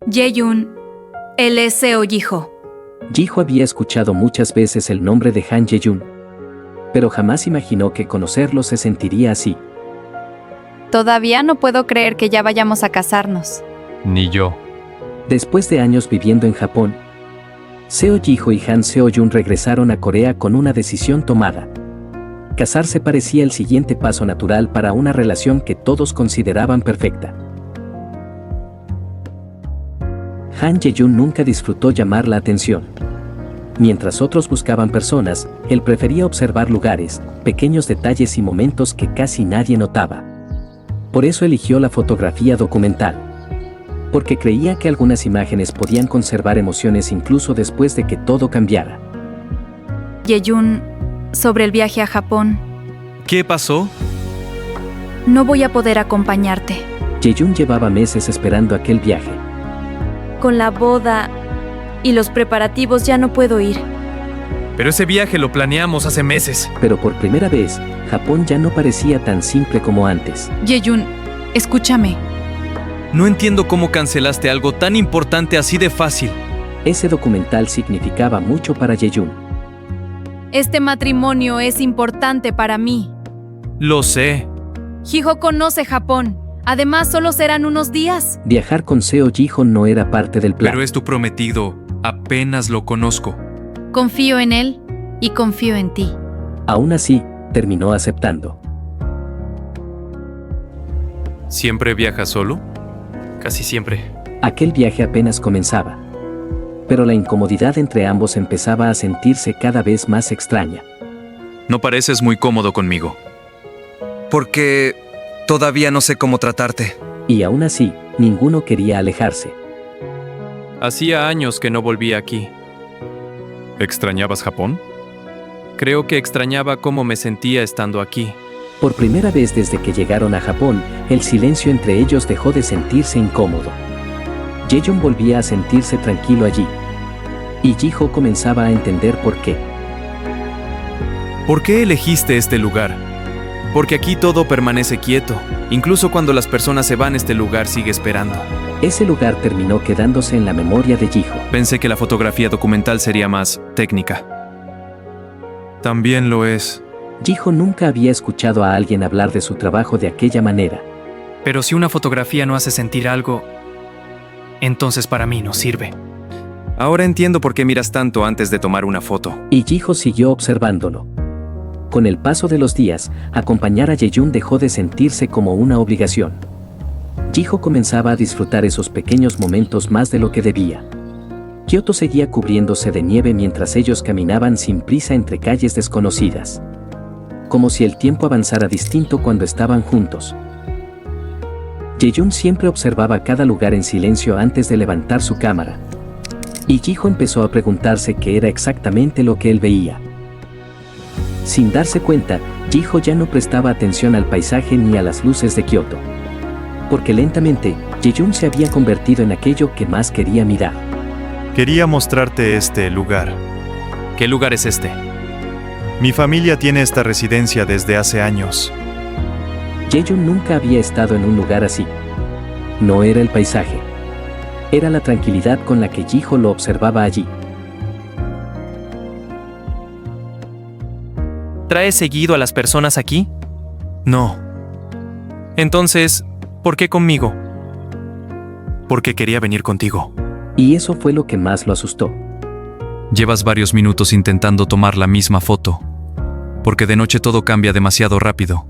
Jae-yoon, él es Seo Ji-ho. Ji-ho había escuchado muchas veces el nombre de Han Jae-yoon, pero jamás imaginó que conocerlo se sentiría así. Todavía no puedo creer que ya vayamos a casarnos. Ni yo. Después de años viviendo en Japón, Seo Ji-ho y Han Seo-yoon regresaron a Corea con una decisión tomada. Casarse parecía el siguiente paso natural para una relación que todos consideraban perfecta. Han Jae-yoon nunca disfrutó llamar la atención. Mientras otros buscaban personas, él prefería observar lugares, pequeños detalles y momentos que casi nadie notaba. Por eso eligió la fotografía documental. Porque creía que algunas imágenes podían conservar emociones incluso después de que todo cambiara. Jae-yoon, sobre el viaje a Japón, ¿Qué pasó? no voy a poder acompañarte. Jae-yoon llevaba meses esperando aquel viaje. Con la boda y los preparativos ya no puedo ir. Pero ese viaje lo planeamos hace meses. Pero por primera vez, Japón ya no parecía tan simple como antes. Jae-yoon, escúchame. No entiendo cómo cancelaste algo tan importante así de fácil. Ese documental significaba mucho para Jae-yoon. Este matrimonio es importante para mí. Lo sé. Ji-ho conoce Japón. Además, solo serán unos días. Viajar con Seo Ji-ho no era parte del plan. Pero es tu prometido. Apenas lo conozco. Confío en él y confío en ti. Aún así, terminó aceptando. ¿Siempre viajas solo? Casi siempre. Aquel viaje apenas comenzaba. Pero la incomodidad entre ambos empezaba a sentirse cada vez más extraña. No pareces muy cómodo conmigo. Porque todavía no sé cómo tratarte. Y aún así, ninguno quería alejarse. Hacía años que no volvía aquí. ¿Extrañabas Japón? Creo que extrañaba cómo me sentía estando aquí. Por primera vez desde que llegaron a Japón, el silencio entre ellos dejó de sentirse incómodo. Jae-yoon volvía a sentirse tranquilo allí. Y Ji-ho comenzaba a entender por qué. ¿Por qué elegiste este lugar? Porque aquí todo permanece quieto. Incluso cuando las personas se van, este lugar sigue esperando. Ese lugar terminó quedándose en la memoria de Ji-ho. Pensé que la fotografía documental sería más técnica. También lo es. Ji-ho nunca había escuchado a alguien hablar de su trabajo de aquella manera. Pero si una fotografía no hace sentir algo, entonces para mí no sirve. Ahora entiendo por qué miras tanto antes de tomar una foto. Y Ji-ho siguió observándolo. Con el paso de los días, acompañar a Jae-yoon dejó de sentirse como una obligación. Ji-ho comenzaba a disfrutar esos pequeños momentos más de lo que debía. Kioto seguía cubriéndose de nieve mientras ellos caminaban sin prisa entre calles desconocidas. Como si el tiempo avanzara distinto cuando estaban juntos. Jae-yoon siempre observaba cada lugar en silencio antes de levantar su cámara. Y Ji-ho empezó a preguntarse qué era exactamente lo que él veía. Sin darse cuenta, Ji-ho ya no prestaba atención al paisaje ni a las luces de Kioto. Porque lentamente, Jae-yoon se había convertido en aquello que más quería mirar. Quería mostrarte este lugar. ¿Qué lugar es este? Mi familia tiene esta residencia desde hace años. Jae-yoon nunca había estado en un lugar así. No era el paisaje. Era la tranquilidad con la que Ji-ho lo observaba allí. ¿Traes seguido a las personas aquí? No, Entonces, ¿por qué conmigo? porque quería venir contigo. Y eso fue lo que más lo asustó. Llevas varios minutos intentando tomar la misma foto. Porque de noche todo cambia demasiado rápido.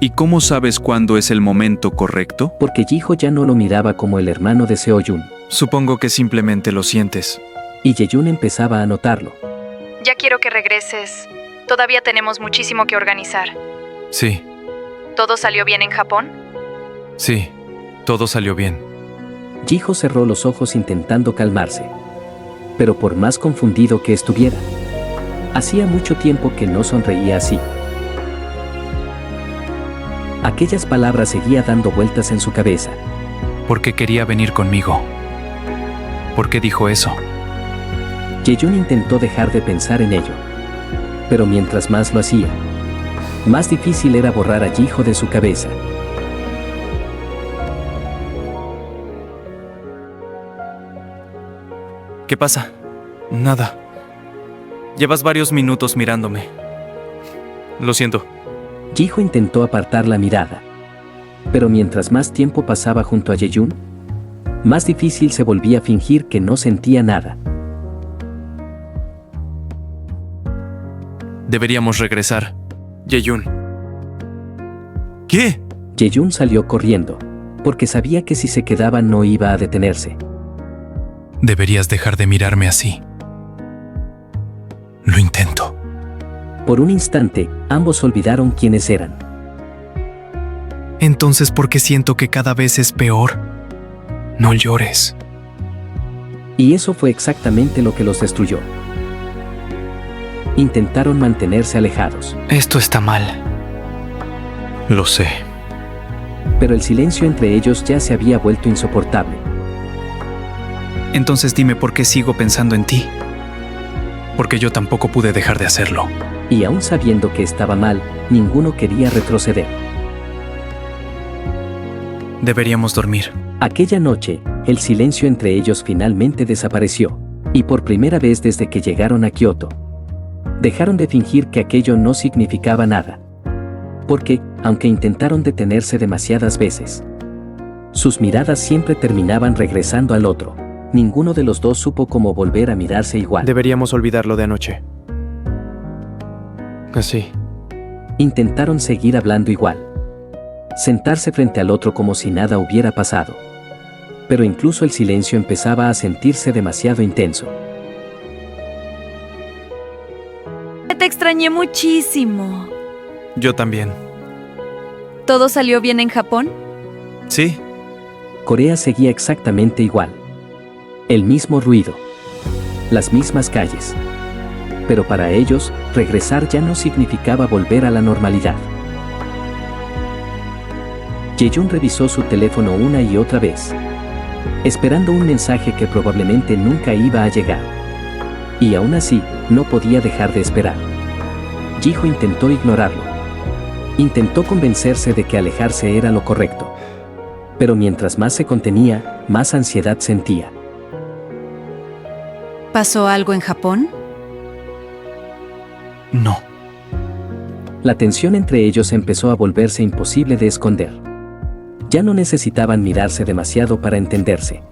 ¿Y cómo sabes cuándo es el momento correcto? Porque Ji-ho ya no lo miraba como el hermano de Seo-yoon. Supongo que simplemente lo sientes. Y Jae-yoon empezaba a notarlo. Ya quiero que regreses. Todavía tenemos muchísimo que organizar. Sí, ¿Todo salió bien en Japón? sí, todo salió bien. Ji-ho cerró los ojos intentando calmarse. Pero por más confundido que estuviera, hacía mucho tiempo que no sonreía así. Aquellas palabras seguían dando vueltas en su cabeza. Porque quería venir conmigo. ¿Por qué dijo eso? Jae-yoon intentó dejar de pensar en ello. Pero mientras más lo hacía, más difícil era borrar a Ji-ho de su cabeza. ¿Qué pasa? Nada. Llevas varios minutos mirándome. Lo siento. Jiho intentó apartar la mirada. Pero mientras más tiempo pasaba junto a Yeyun, más difícil se volvía fingir que no sentía nada. Deberíamos regresar. Yeyun. ¿Qué? Yeyun salió corriendo, porque sabía que si se quedaba no iba a detenerse. Deberías dejar de mirarme así. Lo intento. Por un instante, ambos olvidaron quiénes eran. Entonces, ¿por qué siento que cada vez es peor? No llores. Y eso fue exactamente lo que los destruyó. Intentaron mantenerse alejados, Esto está mal. Lo sé. pero el silencio entre ellos ya se había vuelto insoportable. Entonces dime por qué sigo pensando en ti. Porque yo tampoco pude dejar de hacerlo. Y aún sabiendo que estaba mal, ninguno quería retroceder. Deberíamos dormir. Aquella noche, el silencio entre ellos finalmente desapareció, y por primera vez desde que llegaron a Kioto, dejaron de fingir que aquello no significaba nada. Porque, aunque intentaron detenerse demasiadas veces, sus miradas siempre terminaban regresando al otro. Ninguno de los dos supo cómo volver a mirarse igual. Deberíamos olvidar lo de anoche. Así. Intentaron seguir hablando igual. Sentarse frente al otro como si nada hubiera pasado. Pero incluso el silencio empezaba a sentirse demasiado intenso. Te extrañé muchísimo. Yo también. ¿Todo salió bien en Japón? ¿Sí? Corea seguía exactamente igual. El mismo ruido. Las mismas calles. Pero para ellos, regresar ya no significaba volver a la normalidad. Yeyun revisó su teléfono una y otra vez, esperando un mensaje que probablemente nunca iba a llegar. Y aún así, no podía dejar de esperar. Jiho intentó ignorarlo. Intentó convencerse de que alejarse era lo correcto. Pero mientras más se contenía, más ansiedad sentía. ¿Pasó algo en Japón? No. La tensión entre ellos empezó a volverse imposible de esconder. Ya no necesitaban mirarse demasiado para entenderse.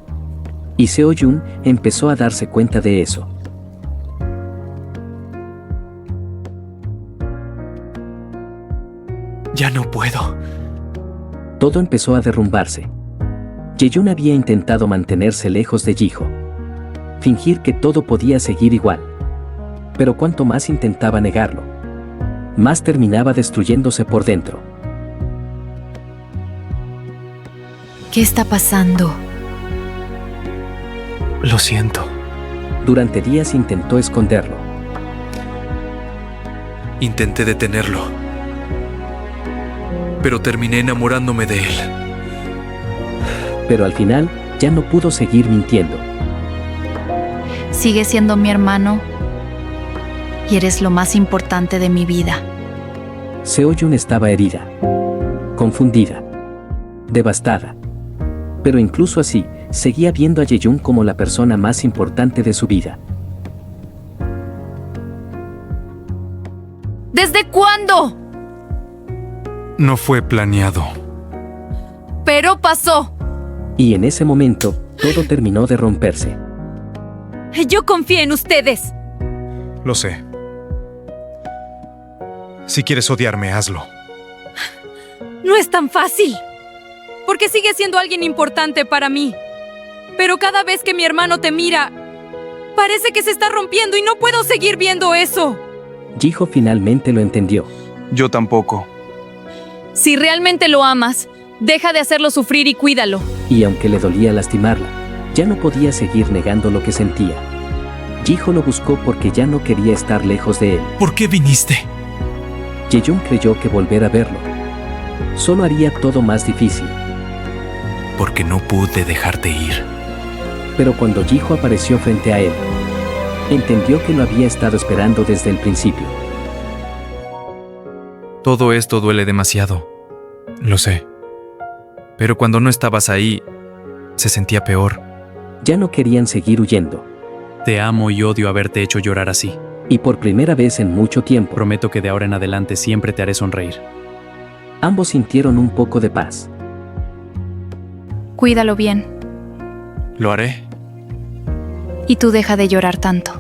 Y Seo-jun empezó a darse cuenta de eso. Ya no puedo. Todo empezó a derrumbarse. Yeyun había intentado mantenerse lejos de Jiho. Fingir que todo podía seguir igual. Pero cuanto más intentaba negarlo, más terminaba destruyéndose por dentro. ¿Qué está pasando? Lo siento. Durante días intentó esconderlo, Intenté detenerlo, pero terminé enamorándome de él. pero al final ya no pudo seguir mintiendo. Sigue siendo mi hermano y eres lo más importante de mi vida. Seo-jun estaba herida, confundida, devastada. Pero incluso así, seguía viendo a Yeyun como la persona más importante de su vida. ¿Desde cuándo? No fue planeado. Pero pasó. Y en ese momento, todo terminó de romperse. Yo confié en ustedes. Lo sé. Si quieres odiarme, hazlo. No es tan fácil. Porque sigue siendo alguien importante para mí. Pero cada vez que mi hermano te mira, parece que se está rompiendo y no puedo seguir viendo eso. Jiho finalmente lo entendió. Yo tampoco. Si realmente lo amas, deja de hacerlo sufrir y cuídalo. Y aunque le dolía lastimarla, ya no podía seguir negando lo que sentía. Jiho lo buscó porque ya no quería estar lejos de él. ¿Por qué viniste? Yeyun creyó que volver a verlo solo haría todo más difícil. Porque no pude dejarte ir. Pero cuando Jiho apareció frente a él, entendió que lo había estado esperando desde el principio. Todo esto duele demasiado. Lo sé. Pero cuando no estabas ahí, se sentía peor. Ya no querían seguir huyendo. Te amo y odio haberte hecho llorar así. Y por primera vez en mucho tiempo, Prometo que de ahora en adelante siempre te haré sonreír. ambos sintieron un poco de paz. Cuídalo bien. Lo haré. Y tú deja de llorar tanto.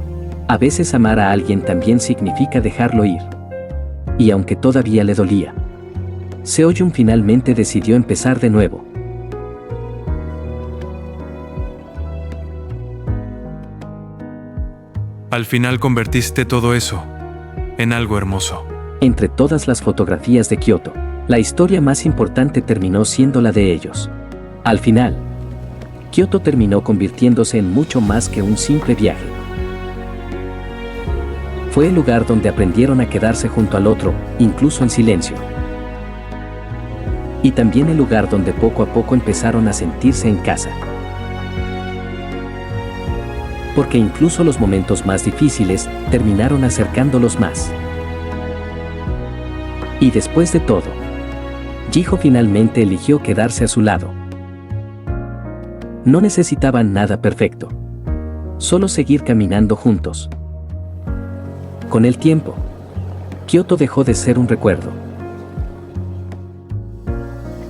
A veces amar a alguien también significa dejarlo ir. Y aunque todavía le dolía, Seoyun finalmente decidió empezar de nuevo. Al final convertiste todo eso en algo hermoso. Entre todas las fotografías de Kioto, la historia más importante terminó siendo la de ellos. Al final, Kioto terminó convirtiéndose en mucho más que un simple viaje. Fue el lugar donde aprendieron a quedarse junto al otro, incluso en silencio. Y también el lugar donde poco a poco empezaron a sentirse en casa. Porque incluso los momentos más difíciles terminaron acercándolos más. Y después de todo, Jiho finalmente eligió quedarse a su lado. No necesitaban nada perfecto. Solo seguir caminando juntos. Con el tiempo, Kioto dejó de ser un recuerdo.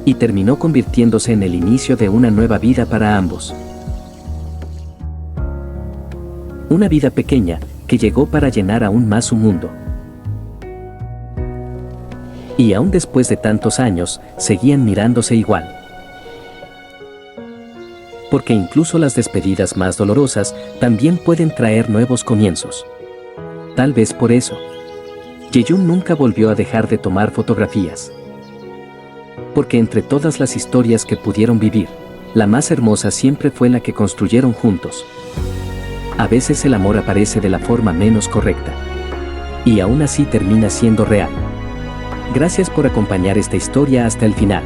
Y terminó convirtiéndose en el inicio de una nueva vida para ambos. Una vida pequeña que llegó para llenar aún más su mundo. Y aún después de tantos años, seguían mirándose igual. Porque incluso las despedidas más dolorosas también pueden traer nuevos comienzos. Tal vez por eso, Jaeyoon nunca volvió a dejar de tomar fotografías. Porque entre todas las historias que pudieron vivir, la más hermosa siempre fue la que construyeron juntos. A veces el amor aparece de la forma menos correcta. Y aún así termina siendo real. Gracias por acompañar esta historia hasta el final.